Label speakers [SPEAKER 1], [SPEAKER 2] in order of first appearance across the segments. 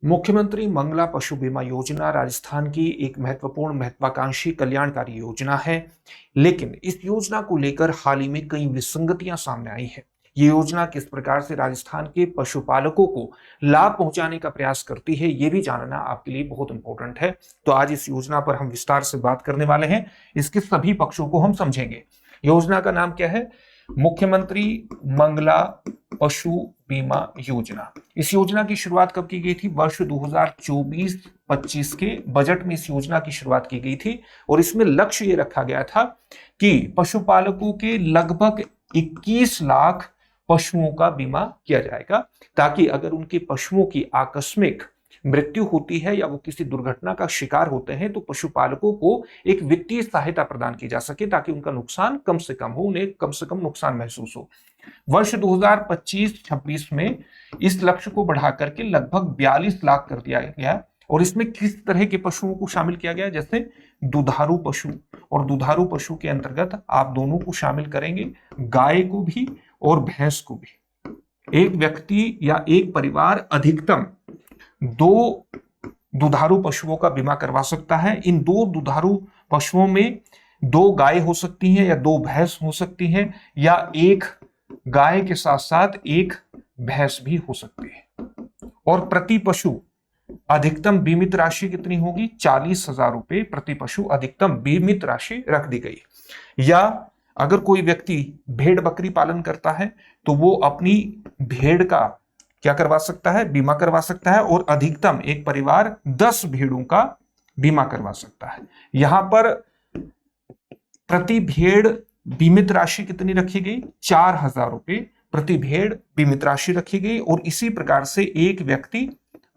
[SPEAKER 1] मुख्यमंत्री मंगला पशु बीमा योजना राजस्थान की एक महत्वपूर्ण महत्वाकांक्षी कल्याणकारी योजना है, लेकिन इस योजना को लेकर हाल ही में कई विसंगतियां सामने आई हैं। ये योजना किस प्रकार से राजस्थान के पशुपालकों को लाभ पहुंचाने का प्रयास करती है, ये भी जानना आपके लिए बहुत इंपॉर्टेंट है। तो आज इस योजना पर हम विस्तार से बात करने वाले हैं, इसके सभी पक्षों को हम समझेंगे। योजना का नाम क्या है? मुख्यमंत्री मंगला पशु बीमा योजना। इस योजना की शुरुआत कब की गई थी? वर्ष 2024-25 के बजट में इस योजना की शुरुआत की गई थी और इसमें लक्ष्य ये रखा गया था कि पशुपालकों के लगभग 21 लाख पशुओं का बीमा किया जाएगा, ताकि अगर उनके पशुओं की आकस्मिक मृत्यु होती है या वो किसी दुर्घटना का शिकार होते हैं तो पशुपालकों को एक वित्तीय सहायता प्रदान की जा सके, ताकि उनका नुकसान कम से कम हो, उन्हें कम से कम नुकसान महसूस हो। वर्ष 2025-26 में इस लक्ष्य को बढ़ाकर के लगभग 42 लाख कर दिया गया और इसमें किस तरह के पशुओं को शामिल किया गया? जैसे दुधारू पशु, और दुधारू पशु के अंतर्गत आप दोनों को शामिल करेंगे, गाय को भी और भैंस को भी। एक व्यक्ति या एक परिवार अधिकतम 2 दुधारू पशुओं का बीमा करवा सकता है। इन 2 दुधारू पशुओं में 2 गाय हो सकती हैं या 2 भैंस हो सकती हैं, या एक गाय के साथ साथ एक भैंस भी हो सकती है। और प्रति पशु अधिकतम बीमित राशि कितनी होगी? 40,000 रुपए प्रति पशु अधिकतम बीमित राशि रख दी गई। या अगर कोई व्यक्ति भेड़ बकरी पालन करता है तो वो अपनी भेड़ का क्या करवा सकता है? बीमा करवा सकता है, और अधिकतम एक परिवार 10 भेड़ों का बीमा करवा सकता है। यहां पर प्रति भेड़ बीमित राशि कितनी रखी गई? 4,000 रुपए प्रति भेड़ बीमित राशि रखी गई। और इसी प्रकार से एक व्यक्ति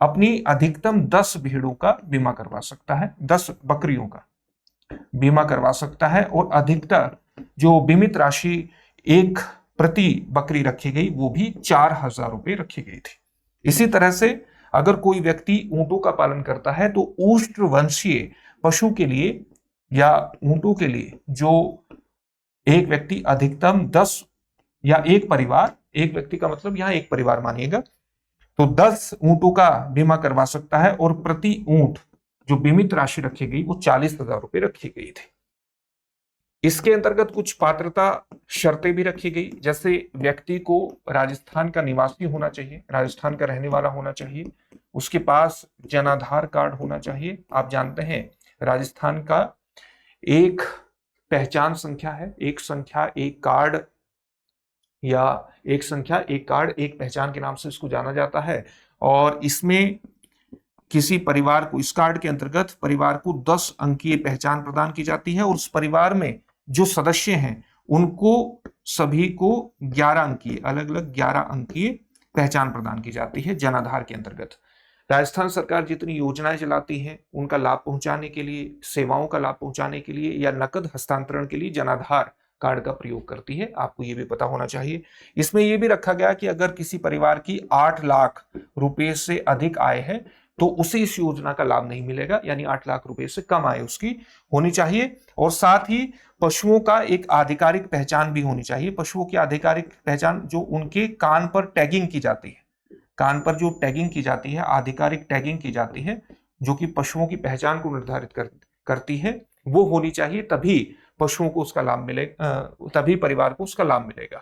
[SPEAKER 1] अपनी अधिकतम 10 भेड़ों का बीमा करवा सकता है, 10 बकरियों का बीमा करवा सकता है, और अधिकतर जो बीमित राशि एक प्रति बकरी रखी गई वो भी 4,000 रुपए रखी गई थी। इसी तरह से अगर कोई व्यक्ति ऊंटों का पालन करता है तो उष्ट्र वंशीय पशु के लिए या ऊंटों के लिए जो एक व्यक्ति अधिकतम 10 या एक परिवार, एक व्यक्ति का मतलब यहां एक परिवार मानिएगा, तो 10 ऊंटों का बीमा करवा सकता है, और प्रति ऊंट जो बीमित राशि रखी गई वो 40,000 रुपए रखी गई थी। इसके अंतर्गत कुछ पात्रता शर्तें भी रखी गई, जैसे व्यक्ति को राजस्थान का निवासी होना चाहिए, राजस्थान का रहने वाला होना चाहिए, उसके पास जनाधार कार्ड होना चाहिए। आप जानते हैं राजस्थान का एक पहचान संख्या है, एक संख्या एक कार्ड, या एक संख्या एक कार्ड एक पहचान के नाम से इसको जाना जाता है। और इसमें किसी परिवार को, इस कार्ड के अंतर्गत परिवार को 10 अंकीय पहचान प्रदान की जाती है, और उस परिवार में जो सदस्य हैं उनको सभी को 11 अंकीय, अलग अलग 11 अंकीय पहचान प्रदान की जाती है जनाधार के अंतर्गत। राजस्थान सरकार जितनी योजनाएं चलाती है उनका लाभ पहुंचाने के लिए, सेवाओं का लाभ पहुंचाने के लिए या नकद हस्तांतरण के लिए जनाधार कार्ड का प्रयोग करती है, आपको ये भी पता होना चाहिए। इसमें यह भी रखा गया कि अगर किसी परिवार की 8 लाख रुपए से अधिक आय है तो उसे इस योजना का लाभ नहीं मिलेगा, यानी 8 लाख रुपए से कम आय उसकी होनी चाहिए। और साथ ही पशुओं का एक आधिकारिक पहचान भी होनी चाहिए। पशुओं की आधिकारिक पहचान जो उनके कान पर टैगिंग की जाती है, कान पर जो टैगिंग की जाती है, आधिकारिक टैगिंग की जाती है, जो कि पशुओं की पहचान को निर्धारित करती है, वो होनी चाहिए, तभी पशुओं को उसका लाभ मिलेगा, तभी परिवार को उसका लाभ मिलेगा।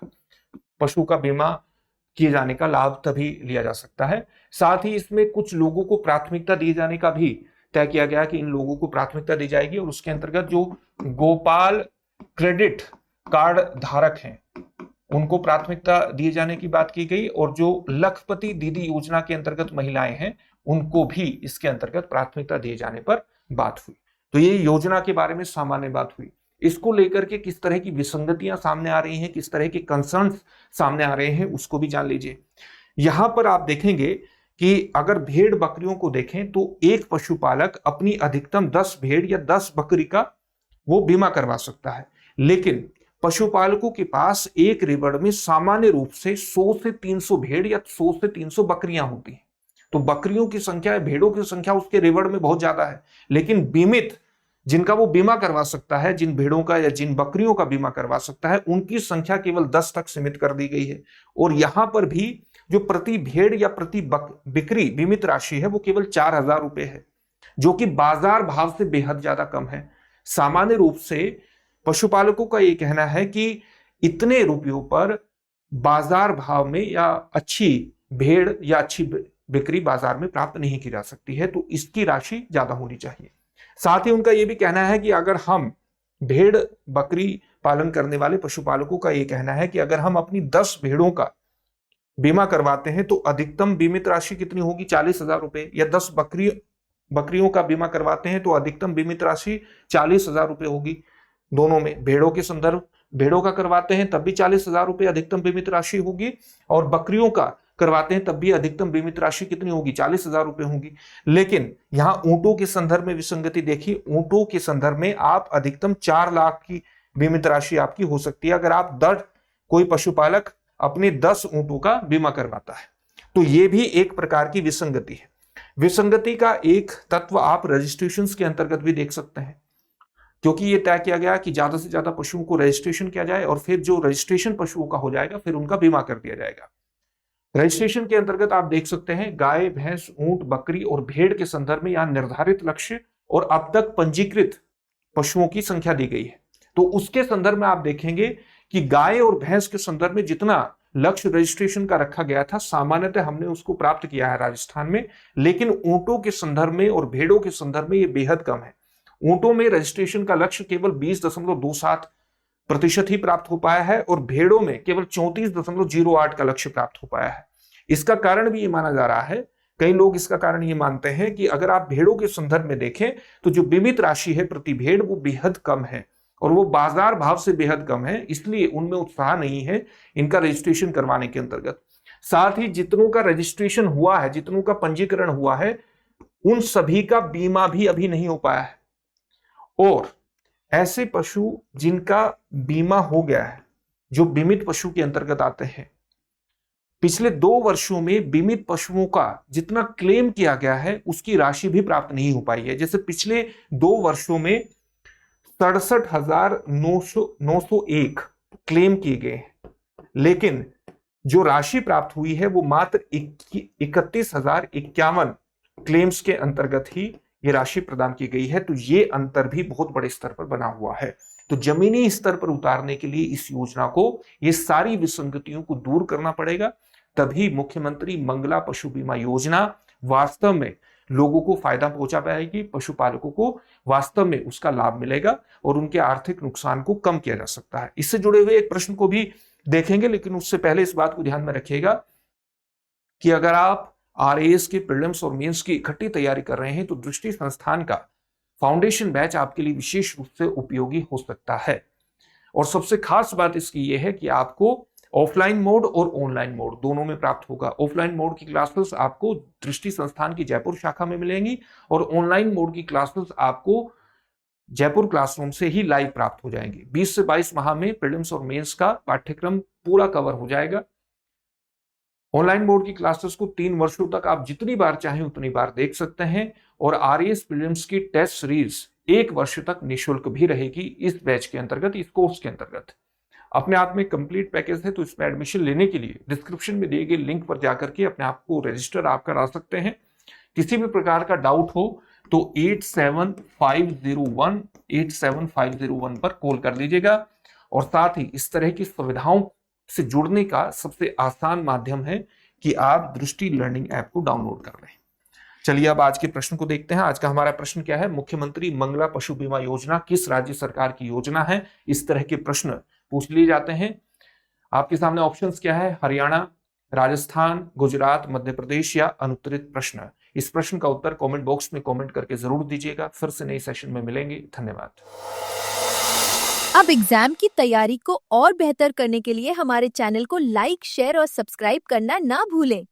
[SPEAKER 1] पशु का बीमा किए जाने का लाभ तभी लिया जा सकता है। साथ ही इसमें कुछ लोगों को प्राथमिकता दिए जाने का भी तय किया गया कि इन लोगों को प्राथमिकता दी जाएगी, और उसके अंतर्गत जो गोपाल क्रेडिट कार्ड धारक हैं उनको प्राथमिकता दिए जाने की बात की गई, और जो लखपति दीदी योजना के अंतर्गत महिलाएं हैं उनको भी इसके अंतर्गत प्राथमिकता दिए जाने पर बात हुई। तो ये योजना के बारे में सामान्य बात हुई। इसको लेकर के किस तरह की विसंगतियां सामने आ रही हैं, किस तरह के कंसर्न्स सामने आ रहे हैं, उसको भी जान लीजिए। यहां पर आप देखेंगे कि अगर भेड़ बकरियों को देखें तो एक पशुपालक अपनी अधिकतम 10 भेड़ या 10 बकरी का वो बीमा करवा सकता है, लेकिन पशुपालकों के पास एक रेवड़ में सामान्य रूप से 100 से 300 भेड़ या 100 से 300 बकरियां होती हैं। तो बकरियों की संख्या, भेड़ों की संख्या उसके रेवड़ में बहुत ज्यादा है, लेकिन बीमित जिनका वो बीमा करवा सकता है, जिन भेड़ों का या जिन बकरियों का बीमा करवा सकता है, उनकी संख्या केवल 10 तक सीमित कर दी गई है। और यहां पर भी जो प्रति भेड़ या प्रति बिक्री बीमित राशि है वो केवल 4,000 रुपए है, जो कि बाजार भाव से बेहद ज्यादा कम है। सामान्य रूप से पशुपालकों का यह कहना है कि इतने रुपयों पर बाजार भाव में या अच्छी भेड़ या अच्छी बिक्री बाजार में प्राप्त नहीं की जा सकती है, तो इसकी राशि ज्यादा होनी चाहिए। साथ ही उनका यह भी कहना है कि अगर हम भेड़ बकरी पालन करने वाले पशुपालकों का यह कहना है कि अगर हम अपनी 10 भेड़ों का बीमा करवाते हैं तो अधिकतम बीमित राशि कितनी होगी, 40,000 रुपए, या 10 बकरियों का बीमा करवाते हैं तो अधिकतम बीमित राशि 40,000 रुपए होगी। दोनों में भेड़ों का करवाते हैं तब भी 40,000 रुपए अधिकतम बीमित राशि होगी, और बकरियों का करवाते हैं तब भी अधिकतम बीमित राशि कितनी होगी, 40,000 रुपए होगी। लेकिन यहां ऊंटों के संदर्भ में विसंगति देखिए, ऊंटों के संदर्भ में आप अधिकतम 4 लाख की बीमित राशि आपकी हो सकती है अगर आप कोई पशुपालक अपने 10 ऊंटों का बीमा करवाता है। तो यह भी एक प्रकार की विसंगति है। विसंगति का एक तत्व आप रजिस्ट्रेशन के अंतर्गत भी देख सकते हैं, क्योंकि यह तय किया गया कि ज्यादा से ज्यादा पशुओं को रजिस्ट्रेशन किया जाए और फिर जो रजिस्ट्रेशन पशुओं का हो जाएगा फिर उनका बीमा कर दिया जाएगा। रजिस्ट्रेशन के अंतर्गत आप देख सकते हैं गाय, भैंस, ऊंट, बकरी और भेड़ के संदर्भ में यहां निर्धारित लक्ष्य और अब तक पंजीकृत पशुओं की संख्या दी गई है। तो उसके संदर्भ में आप देखेंगे कि गाय और भैंस के संदर्भ में जितना लक्ष्य रजिस्ट्रेशन का रखा गया था सामान्यतः हमने उसको प्राप्त किया है राजस्थान में, लेकिन ऊंटों के संदर्भ में और भेड़ों के संदर्भ में यह बेहद कम है। ऊंटों में रजिस्ट्रेशन का लक्ष्य केवल 20.27% ही प्राप्त हो पाया है और भेड़ों में केवल 34.08 का लक्ष्य प्राप्त हो पाया है। इसका कारण भी ये माना जा रहा है, कई लोग इसका कारण ये मानते हैं कि अगर आप भेड़ों के संदर्भ में देखें तो जो बीमित राशि है प्रति भेड़ वो बेहद कम है और वो बाजार भाव से बेहद कम है, इसलिए उनमें उत्साह नहीं है इनका रजिस्ट्रेशन करवाने के अंतर्गत। साथ ही जितनों का रजिस्ट्रेशन हुआ है, जितनों का पंजीकरण हुआ है, उन सभी का बीमा भी अभी नहीं हो पाया है। और ऐसे पशु जिनका बीमा हो गया है, जो बीमित पशु के अंतर्गत आते हैं, पिछले 2 वर्षों में बीमित पशुओं का जितना क्लेम किया गया है उसकी राशि भी प्राप्त नहीं हो पाई है। जैसे पिछले 2 वर्षों में 67,901 क्लेम किए गए हैं, लेकिन जो राशि प्राप्त हुई है वो मात्र 31,051 क्लेम्स के अंतर्गत ही ये राशि प्रदान की गई है। तो ये अंतर भी बहुत बड़े स्तर पर बना हुआ है। तो जमीनी स्तर पर उतारने के लिए इस योजना को ये सारी विसंगतियों को दूर करना पड़ेगा, तभी मुख्यमंत्री मंगला पशु बीमा योजना वास्तव में लोगों को फायदा पहुंचा पाएगी, पशुपालकों को वास्तव में उसका लाभ मिलेगा और उनके आर्थिक नुकसान को कम किया जा सकता है। इससे जुड़े हुए एक प्रश्न को भी देखेंगे, लेकिन उससे पहले इस बात को ध्यान में रखिएगा कि अगर आप RAS के प्रीलिम्स और मेंस की इकट्ठी तैयारी कर रहे हैं तो दृष्टि संस्थान का फाउंडेशन बैच आपके लिए विशेष रूप से उपयोगी हो सकता है। और सबसे खास बात इसकी यह है कि आपको ऑफलाइन मोड और ऑनलाइन मोड दोनों में प्राप्त होगा। ऑफलाइन मोड की क्लासेस आपको दृष्टि संस्थान की जयपुर शाखा में मिलेंगी और ऑनलाइन मोड की क्लासेस आपको जयपुर क्लासरूम से ही लाइव प्राप्त हो जाएंगी। 20 से 22 माह में प्रीलिम्स और मेंस का पाठ्यक्रम पूरा कवर हो जाएगा। ऑनलाइन मोड की क्लासेस को 3 वर्षों तक आप जितनी बार चाहें उतनी बार देख सकते हैं और RAS प्रीलिम्स की टेस्ट सीरीज 1 वर्ष तक निःशुल्क भी रहेगी इस बैच के अंतर्गत, इस कोर्स के अंतर्गत। अपने आप में कंप्लीट पैकेज है, तो इसमें एडमिशन लेने के लिए डिस्क्रिप्शन में दिए गए लिंक पर जाकर के अपने आप को रजिस्टर आप करा सकते हैं। किसी भी प्रकार का डाउट हो तो 8750187501 पर कॉल कर लीजिएगा। और साथ ही इस तरह की सुविधाओं से जुड़ने का सबसे आसान माध्यम है कि आप दृष्टि लर्निंग ऐप को डाउनलोड कर लें। चलिए अब आज के प्रश्न को देखते हैं। आज का हमारा प्रश्न क्या है? मुख्यमंत्री मंगला पशु बीमा योजना किस राज्य सरकार की योजना है? इस तरह के प्रश्न पूछ लिए जाते हैं। आपके सामने ऑप्शंस क्या है? हरियाणा, राजस्थान, गुजरात, मध्य प्रदेश या अनुत्तरित प्रश्न। इस प्रश्न का उत्तर कमेंट बॉक्स में कमेंट करके जरूर दीजिएगा। फिर से नए सेशन में मिलेंगे। धन्यवाद।
[SPEAKER 2] अब एग्जाम की तैयारी को और बेहतर करने के लिए हमारे चैनल को लाइक, शेयर और सब्सक्राइब करना ना भूलें।